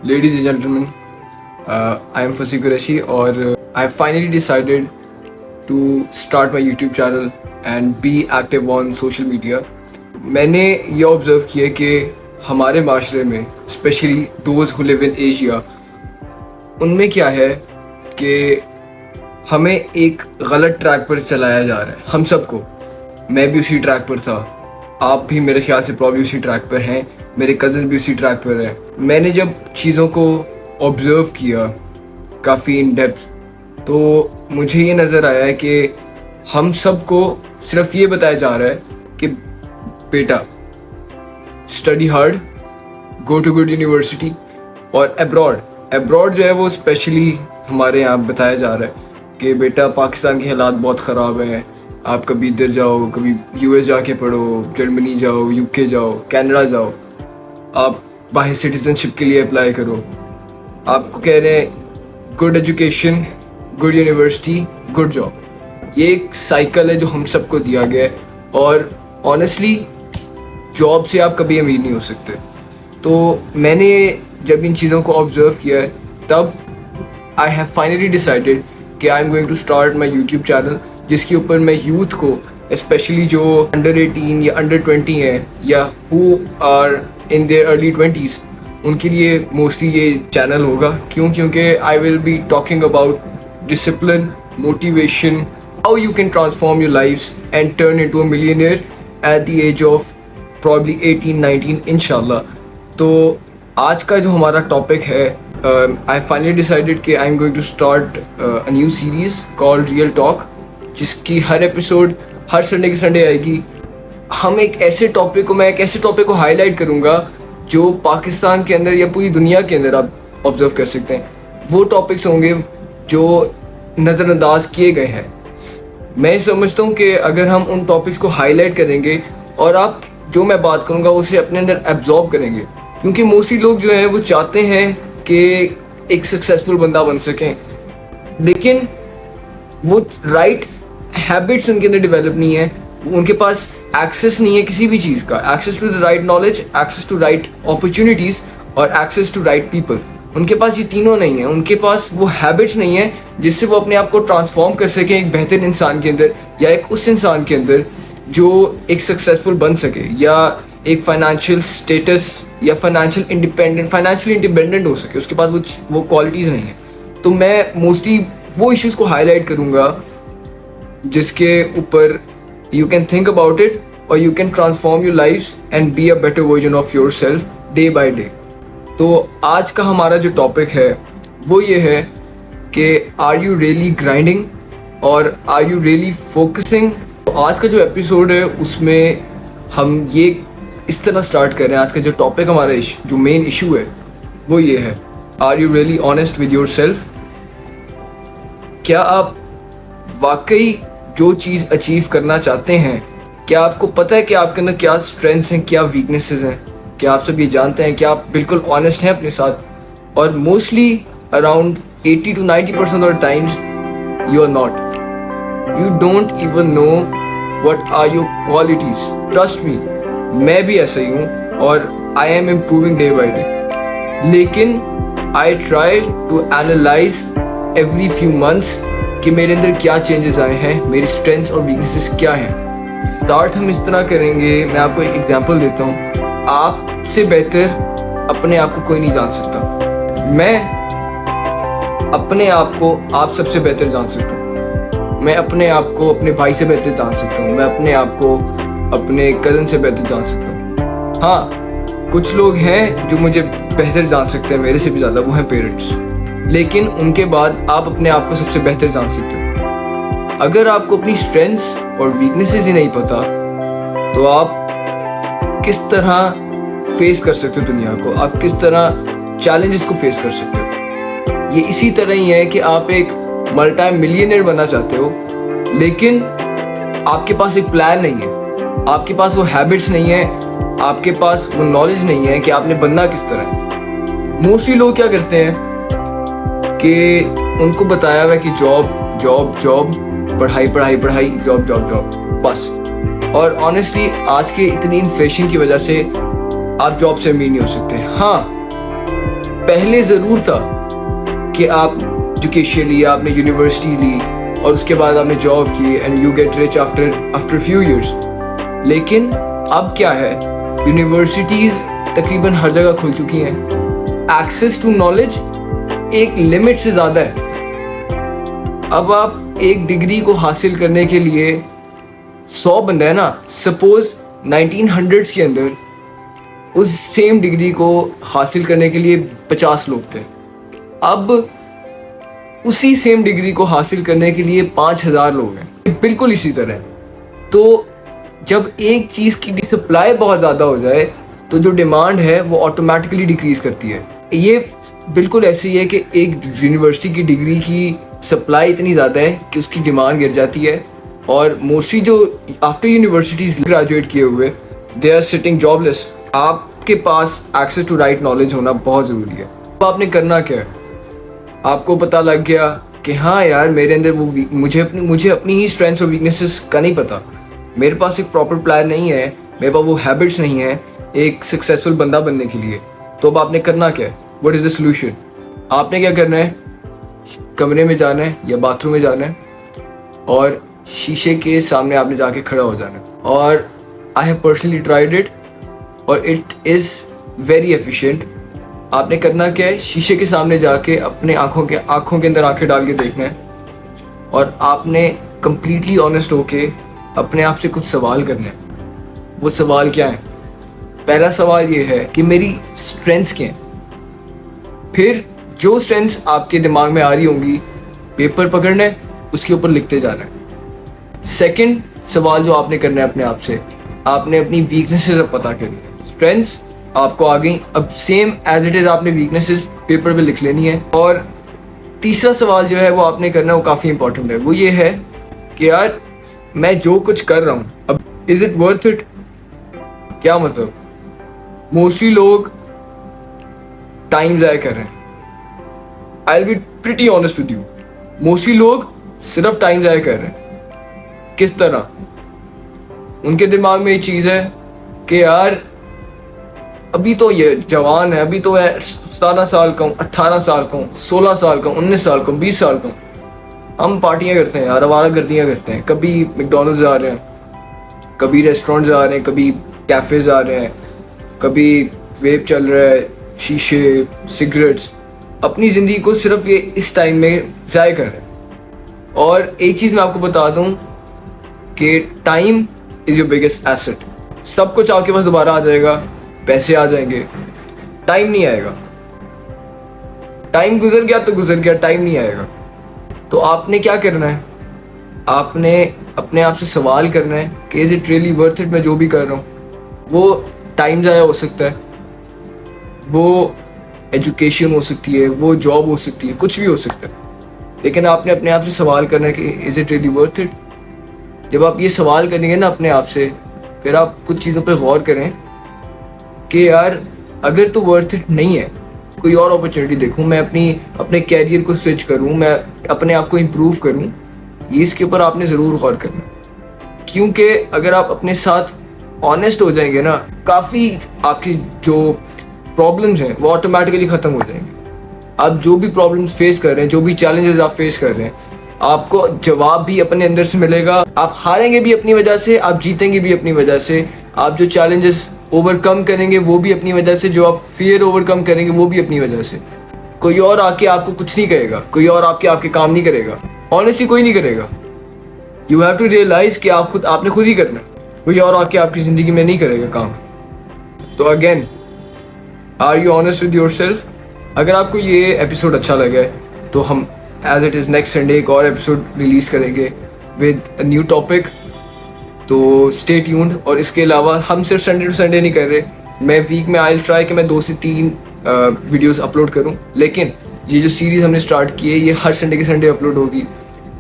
Ladies and gentlemen, I am Fasih Qureshi और I have finally decided to start my YouTube channel and be active on social media. मैंने ये observe किया कि हमारे माशरे में specially those who live in Asia, उनमें क्या है कि हमें एक गलत ट्रैक पर चलाया जा रहा है हम सबको। मैं भी उसी ट्रैक पर था, आप भी मेरे ख्याल से प्रॉब्ली उसी ट्रैक पर हैं, मेरे कज़न भी उसी ट्रैक पर हैं। मैंने जब चीज़ों को ऑब्ज़र्व किया काफ़ी इन डेप्थ, तो मुझे ये नज़र आया है कि हम सबको सिर्फ ये बताया जा रहा है कि बेटा study hard, go to good university, और अब्रॉड जो है वो स्पेशली हमारे यहाँ बताया जा रहा है कि बेटा पाकिस्तान के हालात बहुत ख़राब हैं, आप कभी इधर जाओ, कभी यूएस जाके पढ़ो, जर्मनी जाओ, यूके जाओ, कनाडा जाओ, आप बाहर सिटीजनशिप के लिए अप्लाई करो। आपको कह रहे हैं good education, good university, good job. ये एक साइकिल है जो हम सबको दिया गया है, और ऑनेस्टली जॉब से आप कभी अमीर नहीं हो सकते। तो मैंने जब इन चीज़ों को ऑब्ज़र्व किया है, तब आई हैव फाइनली डिसाइडेड कि I am going to start my YouTube channel, जिसके ऊपर मैं यूथ को स्पेशली जो अंडर 18 या अंडर 20 हैं या who are in their early 20s, उनके लिए मोस्टली ये चैनल होगा। क्योंकि I will be talking about discipline, motivation, how you can transform your life and turn into a millionaire at the age of probably 18-19 इंशाल्लाह। तो आज का जो हमारा टॉपिक है, आई फाइनली डिसाइडेड कि I am going to start a new series called real talk, जिसकी हर एपिसोड हर संडे के संडे आएगी। मैं एक ऐसे टॉपिक को हाईलाइट करूँगा जो पाकिस्तान के अंदर या पूरी दुनिया के अंदर आप ऑब्जर्व कर सकते हैं। वो टॉपिक्स होंगे जो नज़रअंदाज किए गए हैं। मैं समझता हूँ कि अगर हम उन टॉपिक्स को हाईलाइट करेंगे और आप जो मैं बात करूँगा उसे अपने अंदर एब्जॉर्ब करेंगे, क्योंकि मोस्टली लोग जो हैं वो चाहते हैं कि एक सक्सेसफुल बंदा बन सकें, लेकिन वो राइट हैबिट्स उनके अंदर डेवलप नहीं है, उनके पास एक्सेस नहीं है किसी भी चीज़ का, access to the right knowledge, access to right opportunities और एक्सेस टू राइट पीपल। उनके पास ये तीनों नहीं है, उनके पास वो हैबिट्स नहीं है जिससे वो अपने आप को ट्रांसफॉर्म कर सकें एक बेहतर इंसान के अंदर, या एक उस इंसान के अंदर जो एक सक्सेसफुल बन सके, या एक फाइनेंशियल स्टेटस या फाइनेंशियल इंडिपेंडेंट हो सके। उसके पास वो क्वालिटीज़ नहीं है। तो मैं मोस्टली वो इश्यूज़ को हाईलाइट करूँगा जिसके ऊपर you can think about it और you can transform your life and be a better version of yourself day by day. तो आज का हमारा जो टॉपिक है वो ये है कि आर यू रियली ग्राइंडिंग और आर यू रियली फोकसिंग। तो आज का जो एपिसोड है उसमें हम ये इस तरह स्टार्ट कर रहे हैं। आज का जो टॉपिक हमारा जो मेन इशू है वो ये है, are you really honest with your self. क्या आप वाकई जो चीज़ अचीव करना चाहते हैं, क्या आपको पता है कि आपके अंदर क्या स्ट्रेंथ्स हैं, क्या वीकनेसेस हैं? क्या आप सब ये जानते हैं? क्या आप बिल्कुल ऑनेस्ट हैं अपने साथ? और mostly around 80 to 90% of the times you are not. You don't even know what are your qualities. Trust me, मैं भी ऐसा ही हूँ और I am improving day by day. लेकिन I try to analyse every few months कि मेरे अंदर क्या चेंजेस आए हैं, मेरी स्ट्रेंथ्स और वीकनेसेस क्या हैं। स्टार्ट हम इस तरह करेंगे, मैं आपको एक एग्जांपल देता हूँ। आपसे बेहतर अपने आप को कोई नहीं जान सकता। मैं अपने आप को आप सबसे बेहतर जान सकता हूँ। मैं अपने आप को अपने भाई से बेहतर जान सकता हूँ। मैं अपने आप को अपने कज़न से बेहतर जान सकता हूँ। हाँ, कुछ लोग हैं जो मुझे बेहतर जान सकते हैं, मेरे से भी ज़्यादा, वो हैं पेरेंट्स। लेकिन उनके बाद आप अपने आप को सबसे बेहतर जान सकते हो। अगर आपको अपनी स्ट्रेंथ्स और वीकनेसेस ही नहीं पता, तो आप किस तरह फेस कर सकते हो दुनिया को, आप किस तरह चैलेंजेस को फेस कर सकते हो। ये इसी तरह ही है कि आप एक मल्टी मिलियनेयर बनना चाहते हो, लेकिन आपके पास एक प्लान नहीं है, आपके पास वो हैबिट्स नहीं है, आपके पास वो नॉलेज नहीं है कि आपने बनना किस तरह है। मोस्टली लोग क्या करते हैं कि उनको बताया हुआ है कि जॉब जॉब जॉब, पढ़ाई पढ़ाई पढ़ाई, जॉब जॉब जॉब, बस। और ऑनेस्टली आज के इतनी इन्फ्लेशन की वजह से आप जॉब से अमीर नहीं हो सकते। हाँ, पहले ज़रूर था कि आप एजुकेशन ली, आपने यूनिवर्सिटी ली और उसके बाद आपने जॉब की and you get rich after few years. लेकिन अब क्या है, यूनिवर्सिटीज़ तकरीबन हर जगह खुल चुकी हैं। एक्सेस टू नॉलेज एक लिमिट से ज़्यादा है। अब आप एक डिग्री को हासिल करने के लिए 100 बंदा है ना, सपोज 1900s के अंदर उस सेम डिग्री को हासिल करने के लिए 50 लोग थे। अब उसी सेम डिग्री को हासिल करने के लिए 5000 लोग हैं। बिल्कुल इसी तरह। तो जब एक चीज़ की सप्लाई बहुत ज़्यादा हो जाए तो जो डिमांड है वो ऑटोमेटिकली डिक्रीज़ करती है। ये बिल्कुल ऐसे ही है कि एक यूनिवर्सिटी की डिग्री की सप्लाई इतनी ज़्यादा है कि उसकी डिमांड गिर जाती है और मोस्टली जो आफ्टर यूनिवर्सिटीज़ ग्रेजुएट किए हुए दे आर सिटिंग जॉबलेस। आपके पास एक्सेस टू राइट नॉलेज होना बहुत ज़रूरी है। तो आपने करना क्या है, आपको पता लग गया कि हाँ यार मेरे अंदर वो मुझे अपनी ही स्ट्रेंथ्स और वीकनेसेस का नहीं पता, मेरे पास एक प्रॉपर प्लान नहीं है, मेरे पास वो हैबिट्स नहीं है एक सक्सेसफुल बंदा बनने के लिए। तो अब आपने करना क्या है, व्हाट इज़ द सोल्यूशन? आपने क्या करना है, कमरे में जाना है या बाथरूम में जाना है और शीशे के सामने आपने जाके खड़ा हो जाना है। और I have personally tried it और इट इज़ वेरी एफिशिएंट। आपने करना क्या है, शीशे के सामने जाके अपने आँखों के अंदर आंखें डाल के देखना है और आपने कंप्लीटली ऑनेस्ट होके अपने आप से कुछ सवाल करने हैं। वो सवाल क्या है? पहला सवाल ये है कि मेरी स्ट्रेंथ्स क्या हैं। फिर जो स्ट्रेंथ्स आपके दिमाग में आ रही होंगी पेपर पकड़ना है, उसके ऊपर लिखते जाना है। सेकंड सवाल जो आपने करना है अपने आप से, आपने अपनी वीकनेसेस अब पता करनी है। स्ट्रेंथ्स आपको आ गई, अब सेम एज इट इज़ आपने वीकनेसेस पेपर पे लिख लेनी है। और तीसरा सवाल जो है वो आपने करना है, वो काफ़ी इंपॉर्टेंट है। वो ये है कि यार मैं जो कुछ कर रहा हूँ अब इज़ इट वर्थ इट? क्या मतलब, मोस्टली लोग टाइम ज़ाया कर रहे हैं। आई will be pretty honest with you, mostly लोग सिर्फ टाइम ज़ाया कर रहे हैं। किस तरह? उनके दिमाग में ये चीज़ है कि यार अभी तो ये जवान है, अभी तो मैं 17 साल का हूँ, 18 साल का हूँ, 16 साल का हूँ, 19 साल का हूँ, 20 साल का हूँ, हम पार्टियाँ करते हैं यार, आवारागर्दियाँ करते हैं। कभी मैकडॉनल्ड्स जा रहे हैं, कभी रेस्टोरेंट जा रहे हैं, कभी कैफ़े जा रहे हैं, कभी वेब चल रहा है, शीशे, सिगरेट्स। अपनी ज़िंदगी को सिर्फ ये इस टाइम में ज़ाया कर रहे हैं। और एक चीज़ मैं आपको बता दूँ कि time is your biggest asset. सब कुछ आपके पास दोबारा आ जाएगा, पैसे आ जाएंगे, टाइम नहीं आएगा। टाइम गुजर गया तो गुजर गया, टाइम नहीं आएगा। तो आपने क्या करना है, आपने अपने आप से सवाल करना है कि is it really worth it? मैं जो भी कर रहा हूँ, वो टाइम ज़ाया हो सकता है, वो एजुकेशन हो सकती है, वो जॉब हो सकती है, कुछ भी हो सकता है, लेकिन आपने अपने आप से सवाल करना है कि is it really worth it? जब आप ये सवाल करेंगे ना अपने आप से, फिर आप कुछ चीज़ों पर गौर करें कि यार अगर तो वर्थ इट नहीं है, कोई और अपॉर्चुनिटी देखूं, मैं अपने कैरियर को स्विच करूं, मैं अपने आप को इम्प्रूव करूं। ये इसके ऊपर आपने ज़रूर गौर करना, क्योंकि अगर आप अपने साथ ऑनेस्ट हो जाएंगे ना, काफ़ी आपकी जो प्रॉब्लम्स हैं वो ऑटोमेटिकली ख़त्म हो जाएंगे। आप जो भी प्रॉब्लम्स फेस कर रहे हैं, जो भी चैलेंजेस आप फेस कर रहे हैं, आपको जवाब भी अपने अंदर से मिलेगा। आप हारेंगे भी अपनी वजह से, आप जीतेंगे भी अपनी वजह से। आप जो चैलेंजेस ओवरकम करेंगे वो भी अपनी वजह से, जो आप फियर ओवरकम करेंगे वो भी अपनी वजह से। कोई और आके आपको कुछ नहीं कहेगा, कोई और आपके काम नहीं करेगा, ऑनेस्टली कोई नहीं करेगा। यू हैव टू रियलाइज कि आपने खुद ही करना है, कोई और आके आपकी ज़िंदगी में नहीं करेगा काम। तो again, are you honest with your self? अगर आपको ये एपिसोड अच्छा लगा है तो हम as it is next Sunday एक और एपिसोड रिलीज़ करेंगे विद अ न्यू टॉपिक। तो स्टे ट्यून्ड। और इसके अलावा हम सिर्फ संडे टू संडे नहीं कर रहे, मैं वीक में आई ट्राई कि मैं 2 से 3 वीडियोस अपलोड करूं, लेकिन ये जो सीरीज़ हमने स्टार्ट की है ये हर संडे के संडे अपलोड होगी।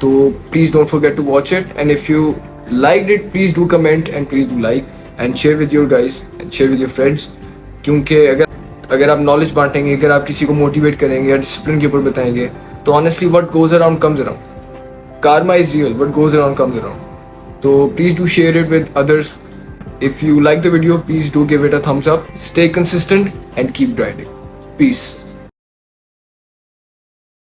तो please don't forget to watch it, and if you liked it please do comment and please do like and share with your guys and share with your friends. क्योंकि अगर आप knowledge बांटेंगे, अगर आप किसी को मोटिवेट करेंगे या डिसिप्लिन के ऊपर बताएंगे, तो honestly what goes around comes around. Karma is real, what goes around comes around. So please do share it with others If you like the video, please do give it a thumbs up. Stay consistent and keep grinding. Peace.